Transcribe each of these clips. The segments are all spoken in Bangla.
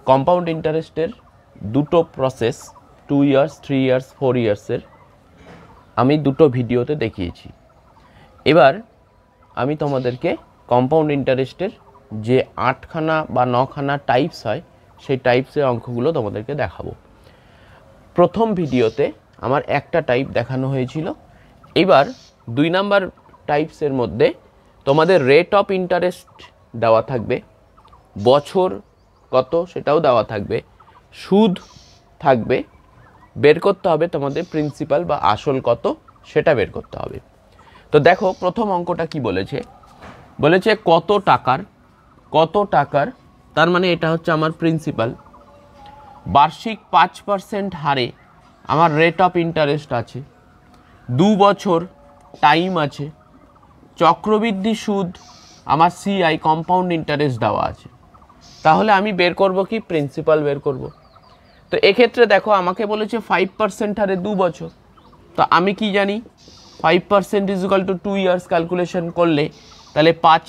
কম্পাউন্ড ইন্টারেস্টের দুটো প্রসেস 2 ইয়ার্স 3 ইয়ার্স 4 ইয়ার্সের আমি দুটো ভিডিওতে দেখিয়েছি। এবার আমি তোমাদেরকে কম্পাউন্ড ইন্টারেস্টের যে 8খানা বা 9খানা টাইপস হয় সেই টাইপসের অঙ্কগুলো তোমাদেরকে দেখাবো। প্রথম ভিডিওতে আমার একটা টাইপ দেখানো হয়েছিল। এবার 2 নাম্বার টাইপসের মধ্যে তোমাদের রেট অফ ইন্টারেস্ট দেওয়া থাকবে, বছর কত সেটাও দেওয়া থাকবে, সুদ থাকবে, বের করতে হবে তোমাদের প্রিন্সিপাল বা আসল কত সেটা বের করতে হবে। তো দেখো প্রথম অঙ্কটা কি বলেছে, বলেছে কত টাকার তার মানে এটা হচ্ছে আমার প্রিন্সিপাল, বার্ষিক 5% হারে আমার রেট অফ ইন্টারেস্ট আছে, 2 বছর টাইম আছে, চক্রবৃদ্ধি সুদ আমার সিআই কম্পাউন্ড ইন্টারেস্ট দেওয়া আছে। তাহলে আমি বের করব কি, প্রিন্সিপাল বের করব। তো এক্ষেত্রে দেখো আমাকে বলেছে 5% হারে 2 বছর। তো আমি কি জানি 5% is equal to 2 years calculation করলে তাহলে 5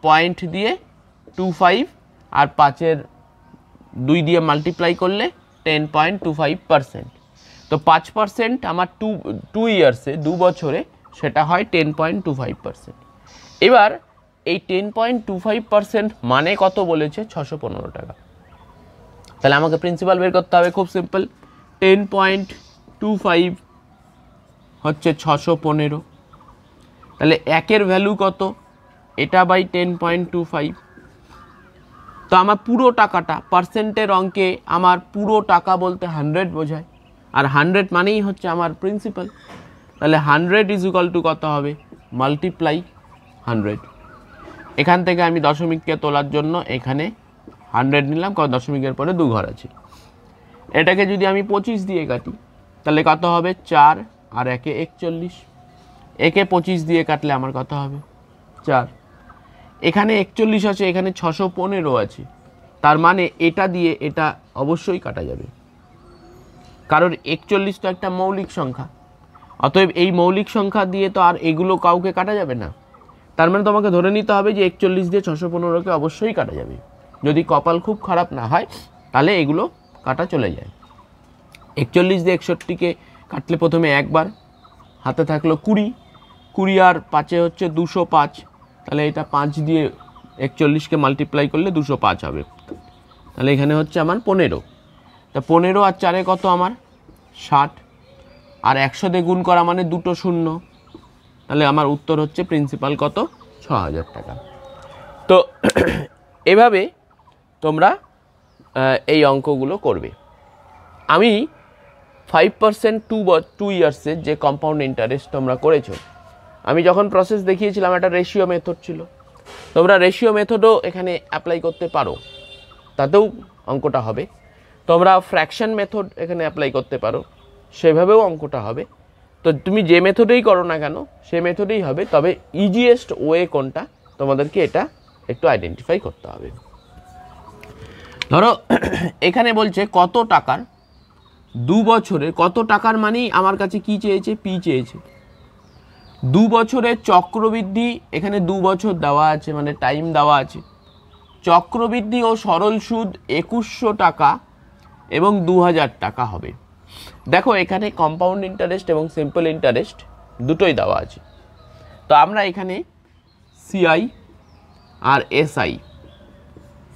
পয়েন্ট দিয়ে 25 আর 5-এর 2 দিয়ে মাল্টিপ্লাই করলে 10.25%। তো 5% আমার 2 ইয়ার্সে 2 বছরে সেটা হয় 10.25%। এবার এই 10.25% মানে কত বলেছে, 615 টাকা। তাহলে আমাকে প্রিন্সিপাল বের করতে হবে, খুব সিম্পল। 10.25 হচ্ছে 615, তাহলে 1-এর ভ্যালু কত, এটা বাই 10.25। তো আমার পুরো টাকাটা পার্সেন্টের অঙ্কে আমার পুরো টাকা বলতে 100 বোঝায়, আর 100 মানেই হচ্ছে আমার প্রিন্সিপাল। তাহলে 100 ইজ ইকুয়াল টু কত হবে, মাল্টিপ্লাই 100। এখান থেকে আমি দশমিককে তোলার জন্য এখানে 100 নিলাম, কারণ দশমিকের পরে 2 ঘর আছে। এটাকে যদি আমি 25 দিয়ে কাটি তাহলে কত হবে, 4 আর 1-এ 41, একে 25 দিয়ে কাটলে আমার কত হবে, 4। এখানে 41 আছে, এখানে 615 আছে, তার মানে এটা দিয়ে এটা অবশ্যই কাটা যাবে, কারণ 41 তো একটা মৌলিক সংখ্যা। অতএব এই মৌলিক সংখ্যা দিয়ে তো আর এগুলো কাউকে কাটা যাবে না। তার মানে তোমাকে ধরে নিতে হবে যে 41 দিয়ে 615কে অবশ্যই কাটা যাবে। যদি কপাল খুব খারাপ না হয় তাহলে এগুলো কাটা চলে যায়। 41 দিয়ে 61কে কাটলে প্রথমে একবার, হাতে থাকলো 20 আর 5-এ হচ্ছে 205, তাহলে এটা 5 দিয়ে 41কে মাল্টিপ্লাই করলে 205 হবে। তাহলে এখানে হচ্ছে আমার 15। তা 15 আর 4-এ কত আমার 60, আর 100 দিয়ে গুণ করা মানে 2 শূন্য, তাহলে আমার উত্তর হচ্ছে প্রিন্সিপাল কত, 6000 টাকা। তো এভাবে তোমরা এই অঙ্কগুলো করবে। আমি 5% 2 ইয়ার্সের যে কম্পাউন্ড ইন্টারেস্ট তোমরা করেছো, আমি যখন প্রসেস দেখিয়েছিলাম একটা রেশিও মেথড ছিল। তোমরা রেশিও মেথডও এখানে অ্যাপ্লাই করতে পারো, তাতেও অঙ্কটা হবে। তোমরা ফ্র্যাকশন মেথড এখানে অ্যাপ্লাই করতে পারো, সেভাবেও অঙ্কটা হবে। তো তুমি যে মেথডেই করো না কেন সে মেথডেই হবে, তবে ইজিয়েস্ট ওয়ে কোনটা তোমাদেরকে এটা একটু আইডেন্টিফাই করতে হবে। ধরো এখানে বলছে কত টাকার 2 বছরে, কত টাকার মানেই আমার কাছে কি চেয়েছে, পি চেয়েছে। 2 বছরের চক্রবৃদ্ধি, এখানে 2 বছর দেওয়া আছে মানে টাইম দেওয়া আছে, চক্রবৃদ্ধি ও সরল সুদ 2100 টাকা এবং 2000 টাকা হবে। দেখো এখানে কম্পাউন্ড ইন্টারেস্ট এবং সিম্পল ইন্টারেস্ট দুটোই দেওয়া আছে। তো আমরা এখানে সিআই আর এসআই,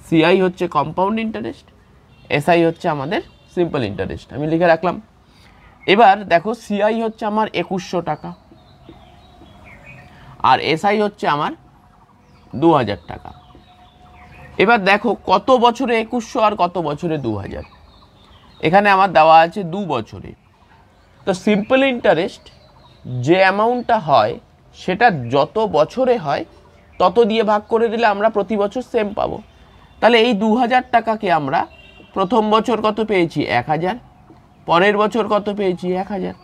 সিআই হচ্ছে কম্পাউন্ড ইন্টারেস্ট, এসআই হচ্ছে আমাদের সিম্পল ইন্টারেস্ট, আমি লিখে রাখলাম। এবার দেখো সিআই হচ্ছে আমার 2100 টাকা আর এসআই হচ্ছে আমার 2000 টাকা। এবার দেখো কত বছরে 2100 আর কত বছরে 2000, এখানে আমার দেওয়া আছে 2 বছরে। তো সিম্পল ইন্টারেস্ট যে অ্যামাউন্টটা হয় সেটা যত বছরে হয় তত দিয়ে ভাগ করে দিলে আমরা প্রতি বছর সেম পাবো। তাহলে এই 2000 টাকাকে আমরা প্রথম বছর কত পেয়েছি, 1000, পরের বছর কত পেয়েছি, 1000।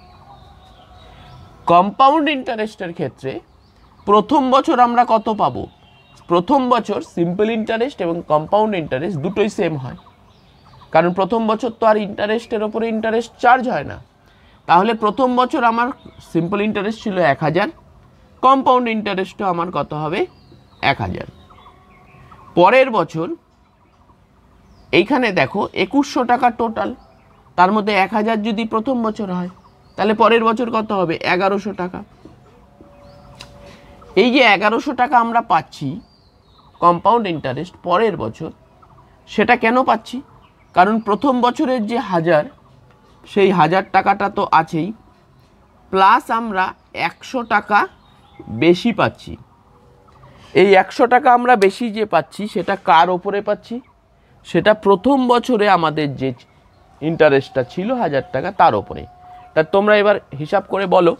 কম্পাউন্ড ইন্টারেস্টের ক্ষেত্রে প্রথম বছর আমরা কত পাবো, প্রথম বছর সিম্পল ইন্টারেস্ট এবং কম্পাউন্ড ইন্টারেস্ট দুটোই সেম হয়, কারণ প্রথম বছর তো আর ইন্টারেস্টের ওপরে ইন্টারেস্ট চার্জ হয় না। তাহলে প্রথম বছর আমার সিম্পল ইন্টারেস্ট ছিল 1000, কম্পাউন্ড ইন্টারেস্টও আমার কত হবে, 1000। পরের বছর এইখানে দেখো 2100 টাকা টোটাল, তার মধ্যে 1000 যদি প্রথম বছর হয় তাহলে পরের বছর কত হবে 1100 টাকা। এই যে 1100 টাকা আমরা পাচ্ছি কম্পাউন্ড ইন্টারেস্ট পরের বছর, সেটা কেন পাচ্ছি? কারণ প্রথম বছরের যে 1000 সেই 1000 টাকাটা তো আছেই, প্লাস আমরা 100 টাকা বেশি পাচ্ছি। এই 100 টাকা আমরা বেশি যে পাচ্ছি সেটা কার ওপরে পাচ্ছি? সেটা প্রথম বছরে আমাদের যে ইন্টারেস্টটা ছিল 1000 টাকা তার ওপরে। তা তোমরা এবার হিসাব করে বলো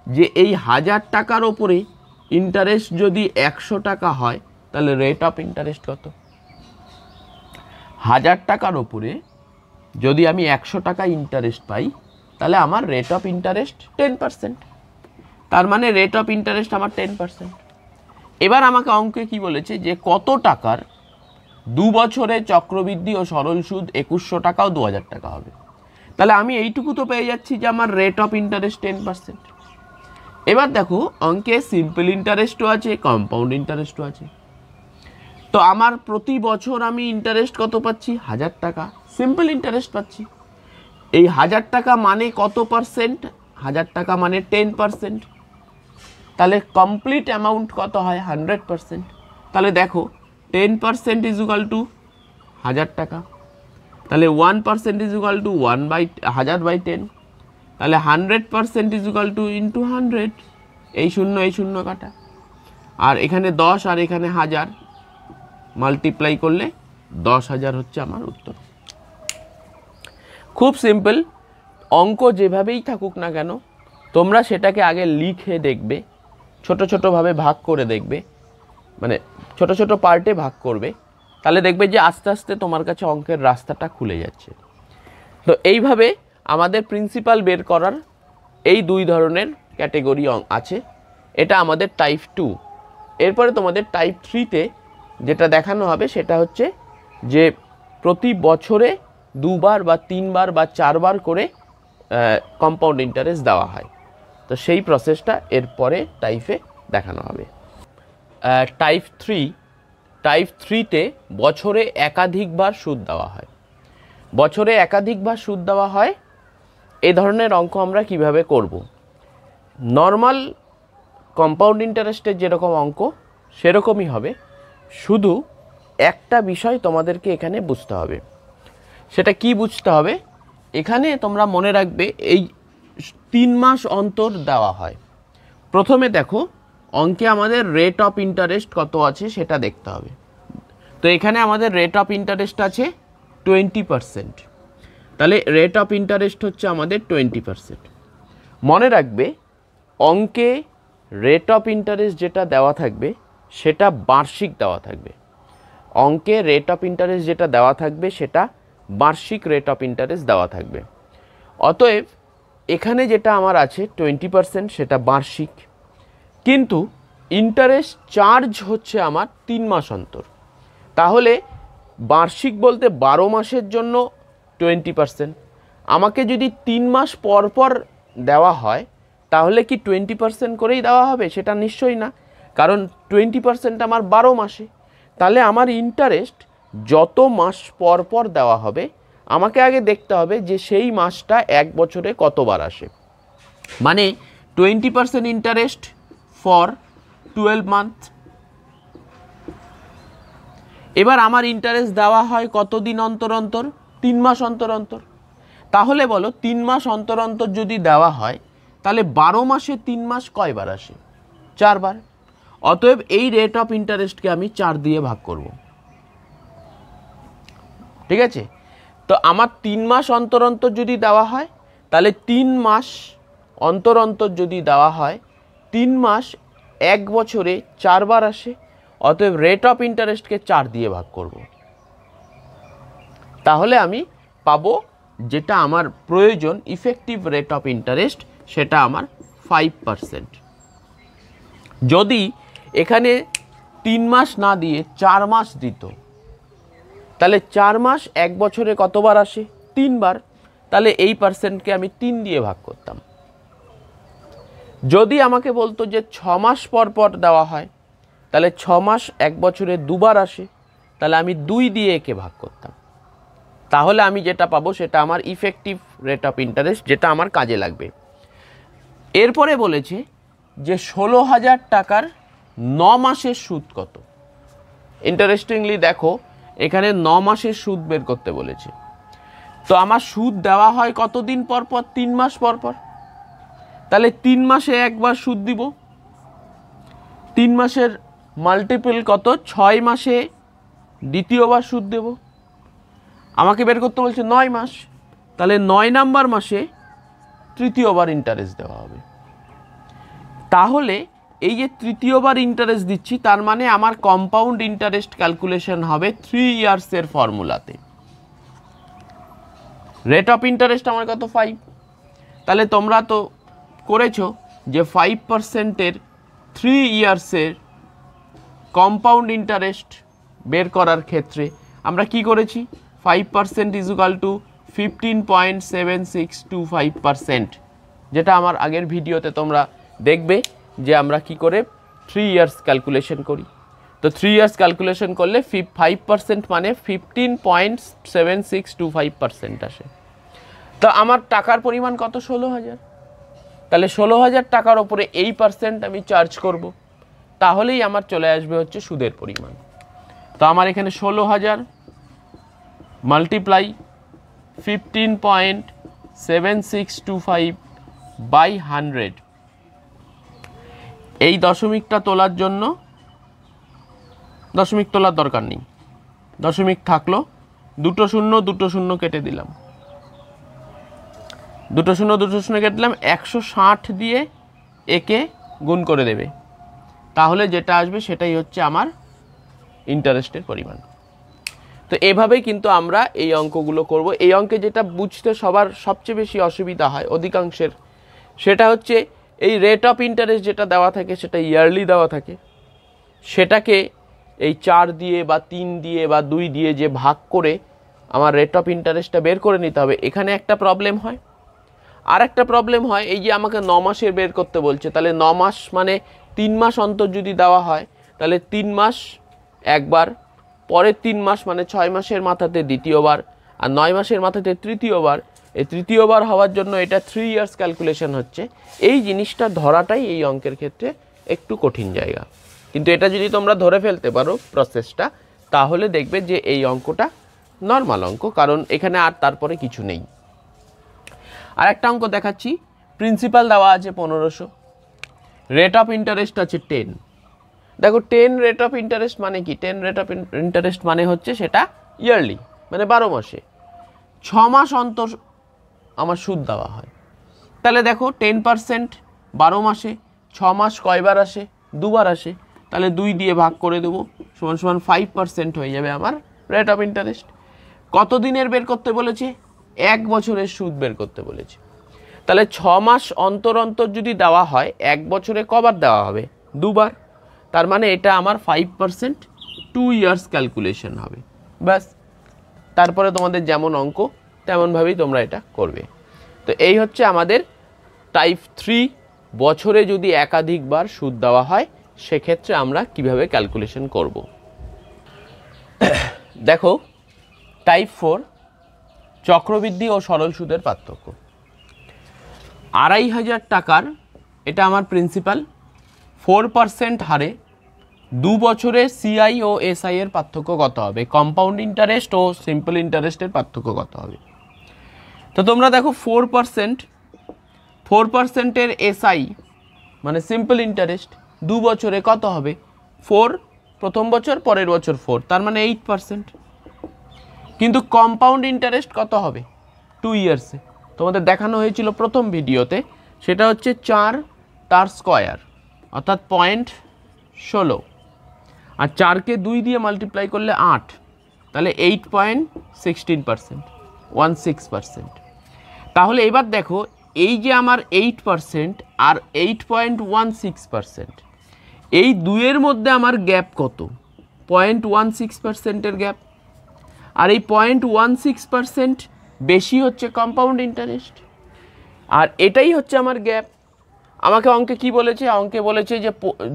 যে এই 1000 টাকার ওপরে ইন্টারেস্ট যদি 100 টাকা হয় তাহলে রেট অফ ইন্টারেস্ট কত? 1000 টাকার ওপরে যদি আমি 100 টাকা ইন্টারেস্ট পাই তাহলে আমার রেট অফ ইন্টারেস্ট 10%। তার মানে রেট অফ ইন্টারেস্ট আমার 10%। এবার আমাকে অঙ্কে কি বলেছে যে কত টাকার 2 বছরে চক্রবৃদ্ধি ও সরল সুদ 2100 টাকা ও 2000 টাকা হবে। তাহলে আমি এইটুকু তো পেয়ে যাচ্ছি যে আমার রেট অফ ইন্টারেস্ট 10%। এবার দেখো অঙ্কে সিম্পল ইন্টারেস্টও আছে, কম্পাউন্ড ইন্টারেস্টও আছে। তো আমার প্রতি বছর আমি ইন্টারেস্ট কত পাচ্ছি? 1000 টাকা সিম্পল ইন্টারেস্ট পাচ্ছি। এই 1000 টাকা মানে কত পার্সেন্ট? 1000 টাকা মানে 10%। তাহলে কমপ্লিট অ্যামাউন্ট কত হয়? 100%। তাহলে দেখো 10% ইজ ইকুয়াল টু 1000 টাকা, তাহলে 1% ইজ ইকুয়াল টু 1000/10, তাহলে 100% ইজ ইকুয়াল টু ইন্টু 100। এই শূন্য কাটা, আর এখানে 10 আর এখানে 1000 মাল্টিপ্লাই করলে 10,000 হচ্ছে আমার উত্তর। খুব সিম্পল। অঙ্ক যেভাবেই থাকুক না কেন তোমরা সেটাকে আগে লিখে দেখবে, ছোট ছোটোভাবে ভাগ করে দেখবে, মানে ছোট ছোট পার্টে ভাগ করবে, তাহলে দেখবে যে আস্তে আস্তে তোমার কাছে অঙ্কের রাস্তাটা খুলে যাচ্ছে। তো এইভাবে আমাদের প্রিন্সিপাল বের করার এই 2 ধরনের ক্যাটেগরি আছে। এটা আমাদের টাইপ 2। এরপরে তোমাদের টাইপ 3তে যেটা দেখানো হবে সেটা হচ্ছে যে প্রতি বছরে 2 বার বা 3 বার বা 4 বার করে কম্পাউন্ড ইন্টারেস্ট দেওয়া হয়। তো সেই প্রসেসটা এরপরে টাইপে দেখানো হবে। টাইপ 3তে বছরে একাধিকবার সুদ দেওয়া হয়। বছরে একাধিকবার সুদ দেওয়া হয়। এই ধরনের অঙ্ক আমরা কিভাবে করব? নর্মাল কম্পাউন্ড ইন্টারেস্টের যেরকম অঙ্ক সেরকমই হবে, শুধু একটা বিষয় তোমাদেরকে এখানে বুঝতে হবে। সেটা কি বুঝতে হবে? এখানে তোমরা মনে রাখবে এই 3 মাস অন্তর দেওয়া হয়। প্রথমে দেখো অঙ্কে আমাদের রেট অফ ইন্টারেস্ট কত আছে সেটা দেখতে হবে। তো এখানে আমাদের রেট অফ ইন্টারেস্ট আছে 20%। তাহলে রেট অফ ইন্টারেস্ট হচ্ছে আমাদের 20%। মনে রাখবে অঙ্কে রেট অফ ইন্টারেস্ট যেটা দেওয়া থাকবে সেটা বার্ষিক দেওয়া থাকবে। অঙ্কে রেট অফ ইন্টারেস্ট যেটা দেওয়া থাকবে সেটা বার্ষিক রেট অফ ইন্টারেস্ট দেওয়া থাকবে। অতএব এখানে যেটা আমার আছে 20% সেটা বার্ষিক, কিন্তু ইন্টারেস্ট চার্জ হচ্ছে আমার 3 মাস অন্তর। তাহলে বার্ষিক বলতে 12 মাসের জন্য 20%। আমাকে যদি 3 মাস পর পর দেওয়া হয় তাহলে কি 20% করেই দেওয়া হবে? সেটা নিশ্চয়ই না, কারণ 20% আমার 12 মাসে। তাহলে আমার ইন্টারেস্ট যত মাস পর পর দেওয়া হবে আমাকে আগে দেখতে হবে যে সেই মাসটা 1 বছরে কতবার আসে। মানে 20% ইন্টারেস্ট ফর 12 মান্থ। এবার আমার ইন্টারেস্ট দেওয়া হয় কতদিন অন্তর অন্তর? 3 মাস অন্তর অন্তর। তাহলে বলো 3 মাস অন্তর অন্তর যদি দেওয়া হয় তাহলে 12 মাসে 3 মাস কয়বার আসে? 4 বার। অতএব এই রেট অফ ইন্টারেস্টকে আমি 4 দিয়ে ভাগ করব। ঠিক আছে? তো আমার 3 মাস অন্তর অন্তর যদি দেওয়া হয় তাহলে 3 মাস অন্তর অন্তর যদি দেওয়া হয় 3 মাস 1 বছরে 4 বার আসে। অতএব রেট অফ ইন্টারেস্টকে 4 দিয়ে ভাগ করব। তাহলে আমি পাবো যেটা আমার প্রয়োজন ইফেক্টিভ রেট অফ ইন্টারেস্ট, সেটা আমার 5%। যদি এখানে 3 মাস না দিয়ে 4 মাস দিত তাহলে 4 মাস 1 বছরে কতবার আসে? 3 বার। তাহলে এই পার্সেন্টকে আমি 3 দিয়ে ভাগ করতাম। যদি আমাকে বলতো যে 6 মাস পর পর দেওয়া হয় তাহলে 6 মাস 1 বছরে 2 বার আসে, তাহলে আমি 2 দিয়ে একে ভাগ করতাম। তাহলে আমি যেটা পাবো সেটা আমার ইফেক্টিভ রেট অফ ইন্টারেস্ট, যেটা আমার কাজে লাগবে। এরপরে বলেছে যে 16,000 টাকার 9 মাসের সুদ কত। ইন্টারেস্টিংলি দেখো এখানে 9 মাসের সুদ বের করতে বলেছে। তো আমার সুদ দেওয়া হয় কতদিন পর পর? 3 মাস পর পর। তাহলে 3 মাসে একবার সুদ দিব। 3 মাসের মাল্টিপল কত? 6 মাসে দ্বিতীয়বার সুদ দেব। আমাকে বের করতে বলছে 9 মাস, তাহলে 9 নাম্বার মাসে তৃতীয়বার ইন্টারেস্ট দেওয়া হবে। তাহলে এই যে তৃতীয়বার ইন্টারেস্ট দিচ্ছি, তার মানে আমার কম্পাউন্ড ইন্টারেস্ট ক্যালকুলেশন হবে 3 ইয়ার্সের ফর্মুলাতে। রেট অফ ইন্টারেস্ট আমার কত? 5। তাহলে তোমরা তো করেছো যে 5%-এর 3 ইয়ার্সের কম্পাউন্ড ইন্টারেস্ট বের করার ক্ষেত্রে আমরা কি করেছি? 5% = 15.7625%, যেটা আমার আগের ভিডিওতে তোমরা দেখবে যে আমরা কি করে 3 ইয়ার্স ক্যালকুলেশন করি। তো 3 ইয়ার্স ক্যালকুলেশন করলে 5% মানে 15.7625% আসে। তো আমার টাকার পরিমাণ কত? 16,000। তাহলে 16,000 টাকার ওপরে এই পার্সেন্ট আমি চার্জ করব, তাহলেই আমার চলে আসবে হচ্ছে সুদের পরিমাণ। তো আমার এখানে 16,000 মাল্টিপ্লাই 15.7625/100। এই দশমিকটা তোলার জন্য দশমিক তোলার দরকার নেই, দশমিক থাকলো, 2 শূন্য 2 শূন্য কেটে দিলাম, 2 শূন্য 2 শূন্য কেটে দিলাম। 160 দিয়ে একে গুণ করে দেবে, তাহলে যেটা আসবে সেটাই হচ্ছে আমার ইন্টারেস্টের পরিমাণ। তো এভাবেই কিন্তু আমরা এই অঙ্কগুলো করব। এই অঙ্কে যেটা বুঝতে সবার সবচেয়ে বেশি অসুবিধা হয় অধিকাংশের, সেটা হচ্ছে এই রেট অফ ইন্টারেস্ট যেটা দেওয়া থাকে সেটা ইয়ারলি দেওয়া থাকে, সেটাকে এই 4 দিয়ে বা 3 দিয়ে বা 2 দিয়ে যে ভাগ করে আমার রেট অফ ইন্টারেস্টটা বের করে নিতে হবে। এখানে একটা প্রবলেম হয়। আর একটা প্রবলেম হয়, এই যে আমাকে 9 মাসের বের করতে বলছে, তাহলে 9 মাস মানে 3 মাস অন্তর যদি দেওয়া হয়, তাহলে 3 মাস একবার, পরের 3 মাস মানে 6 মাসের মাথাতে দ্বিতীয়বার, আর 9 মাসের মাথাতে তৃতীয়বার। এই তৃতীয়বার হওয়ার জন্য এটা 3 ইয়ার্স ক্যালকুলেশন হচ্ছে। এই জিনিসটা ধরাটাই এই অঙ্কের ক্ষেত্রে একটু কঠিন জায়গা, কিন্তু এটা যদি তোমরা ধরে ফেলতে পারো প্রসেসটা, তাহলে দেখবে যে এই অঙ্কটা নর্মাল অঙ্ক, কারণ এখানে আর তারপরে কিছু নেই। আর একটা অঙ্ক দেখাচ্ছি। প্রিন্সিপাল দেওয়া আছে 1500, রেট অফ ইন্টারেস্ট আছে 10। দেখো 10 রেট অফ ইন্টারেস্ট মানে কি? 10 রেট অফ ইন্টারেস্ট মানে হচ্ছে সেটা ইয়ারলি, মানে 12 মাসে 6 মাস অন্তর আমার সুদ দেওয়া হয়। তাহলে দেখো 10% 12 মাসে 6 মাস কয়বার আসে? 2 বার আসে। তাহলে 2 দিয়ে ভাগ করে দেবো, সমান সমান 5% হয়ে যাবে আমার রেট অফ ইন্টারেস্ট। কত দিনের বের করতে বলেছে? 1 বছরের সুদ বের করতে বলেছে। তাহলে 6 মাস অন্তর অন্তর যদি দেওয়া হয়, 1 বছরে কবার দেওয়া হবে? 2 বার। তার মানে এটা আমার 5% 2 ইয়ার্স ক্যালকুলেশন হবে। ব্যাস, তারপরে তোমাদের যেমন অঙ্ক তেমনভাবেই তোমরা এটা করবে। তো এই হচ্ছে আমাদের টাইপ 3, বছরে যদি একাধিকবার সুদ দেওয়া হয় সেক্ষেত্রে আমরা কিভাবে ক্যালকুলেশন করব। দেখো টাইপ 4, চক্রবৃদ্ধি ও সরল সুদের পার্থক্য। 2,500 টাকার, এটা আমার প্রিন্সিপাল, 4% হারে 2 বছরে সিআই ও এসআই এর পার্থক্য কত হবে? কম্পাউন্ড ইন্টারেস্ট ও সিম্পল ইন্টারেস্টের পার্থক্য কত হবে? তো তোমরা দেখো 4%-এর এসআই মানে সিম্পল ইন্টারেস্ট 2 বছরে কত হবে? 4 প্রথম বছর, পরের বছর 4, তার মানে 8%। কিন্তু কম্পাউন্ড ইন্টারেস্ট কত হবে? 2 ইয়ার্সে। তোমাদের দেখানো হয়েছিল প্রথম ভিডিওতে, সেটা হচ্ছে 4 তার স্কয়ার অর্থাৎ 0.16, আর 4কে 2 দিয়ে মাল্টিপ্লাই করলে 8, তাহলে 8.16%, 16%। তাহলে এবার দেখো এই যে আমার 8% আর 8.16%, এই দুইয়ের মধ্যে আমার গ্যাপ কত? 0.16%-এর গ্যাপ। আর এই 0.16% বেশি হচ্ছে কম্পাউন্ড ইন্টারেস্ট, আর এটাই হচ্ছে আমার গ্যাপ। আমাকে অঙ্কে কি বলেছে? অঙ্কে বলেছে যে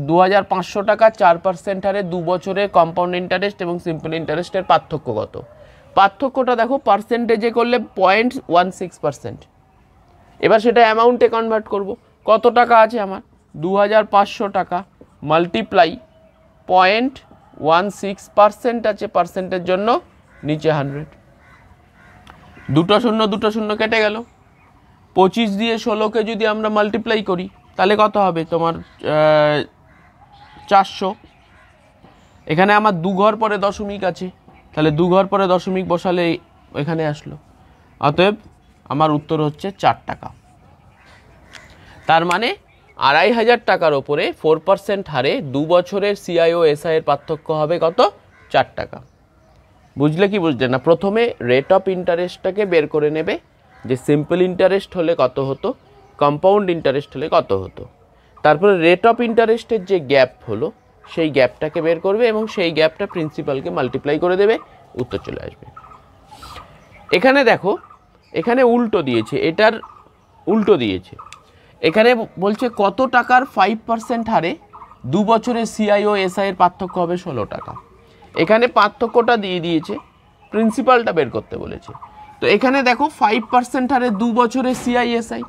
2,500 টাকা 4% হারে 2 বছরে কম্পাউন্ড ইন্টারেস্ট এবং সিম্পল ইন্টারেস্টের পার্থক্য কত? পার্থক্যটা দেখো, পার্সেন্টেজে করলে 0.16%। এবার সেটা অ্যামাউন্টে কনভার্ট করব। কত টাকা আছে আমার? 2500 টাকা মাল্টিপ্লাই 0.16% আছে, পার্সেন্টের জন্য নিচে 100। দুটো শূন্য কেটে গেল। 25 দিয়ে 16কে যদি আমরা মাল্টিপ্লাই করি তাহলে কত হবে তোমার? 400। এখানে আমার 2 ঘর পরে দশমিক আছে, তাহলে 2 ঘর পরে দশমিক বসালে এখানে আসলো। অতএব আমার উত্তর হচ্ছে 4 টাকা। তার মানে 2500 টাকার ওপরে 4% হারে 2 বছরের সিআই ও এসআই এর পার্থক্য হবে কত? 4 টাকা। বুঝলে কি বুঝলে না? প্রথমে রেট অফ ইন্টারেস্টটাকে বের করে নেবে, যে সিম্পল ইন্টারেস্ট হলে কত হতো, কম্পাউন্ড ইন্টারেস্ট হলে কত হতো। তারপরে রেট অফ ইন্টারেস্টের যে গ্যাপ হলো সেই গ্যাপটাকে বের করবে এবং সেই গ্যাপটা প্রিন্সিপালকে মাল্টিপ্লাই করে দেবে, উত্তর চলে আসবে। এখানে দেখো, এখানে উল্টো দিয়েছে, এটার উল্টো দিয়েছে। এখানে বলছে কত টাকার 5% হারে 2 বছরের সিআই ও এসআই এর পার্থক্য হবে 16 টাকা। এখানে পার্থক্যটা দিয়ে দিয়েছে, প্রিন্সিপালটা বের করতে বলেছে। তো এখানে দেখো 5% হারে 2 বছরের সিআই এসআই,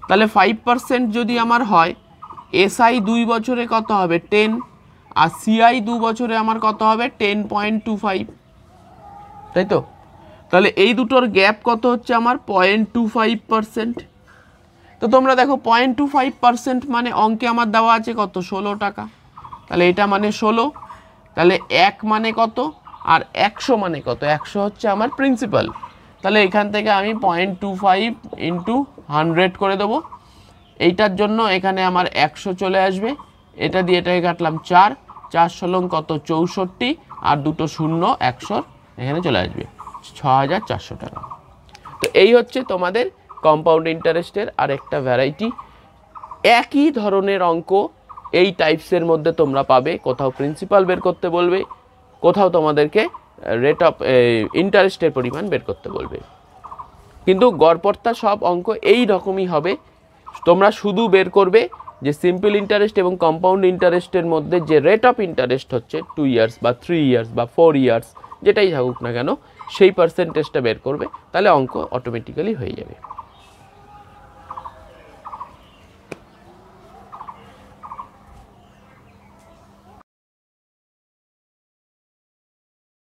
তাহলে 5% যদি আমার হয়, এসআই 2 বছরে কত হবে? 10, আর সিআই 2 বছরে আমার কত হবে? 10.25, তাই তো? তাহলে এই দুটোর গ্যাপ কত হচ্ছে আমার? 0.25%। তো তোমরা দেখো 0.25% মানে অঙ্কে আমার দেওয়া আছে কত? 16 টাকা। তাহলে এটা মানে 16, তাহলে 1 মানে কত আর 100 মানে কত? 100 হচ্ছে আমার প্রিন্সিপাল। তাহলে এখান থেকে আমি 0.25 ইন্টু 100 করে দেবো। এইটার জন্য এখানে আমার 100 চলে আসবে, এটা দিয়ে এটাকে কাটলাম 4, 4 ষোলং কত? 64, আর দুটো শূন্য 100 এখানে চলে আসবে, 6400 টাকা। তো এই হচ্ছে তোমাদের কম্পাউন্ড ইন্টারেস্টের আরেকটা ভ্যারাইটি। একই ধরনের অঙ্ক এই টাইপসের মধ্যে তোমরা পাবে, কোথাও প্রিন্সিপাল বের করতে বলবে, কোথাও তোমাদেরকে রেট অফ ইন্টারেস্টের পরিমাণ বের করতে বলবে। কিন্তু গড়পড়তা সব অঙ্ক এই রকমই হবে। তোমরা শুধু বের করবে যে সিম্পল ইন্টারেস্ট এবং কম্পাউন্ড ইন্টারেস্টের মধ্যে যে রেট অফ ইন্টারেস্ট হচ্ছে 2 ইয়ার্স বা 3 ইয়ার্স বা 4 ইয়ার্স, যেটাই থাকুক না কেন, সেই পার্সেন্টেজটা বের করবে, তাহলে অঙ্ক অটোমেটিক্যালি হয়ে যাবে।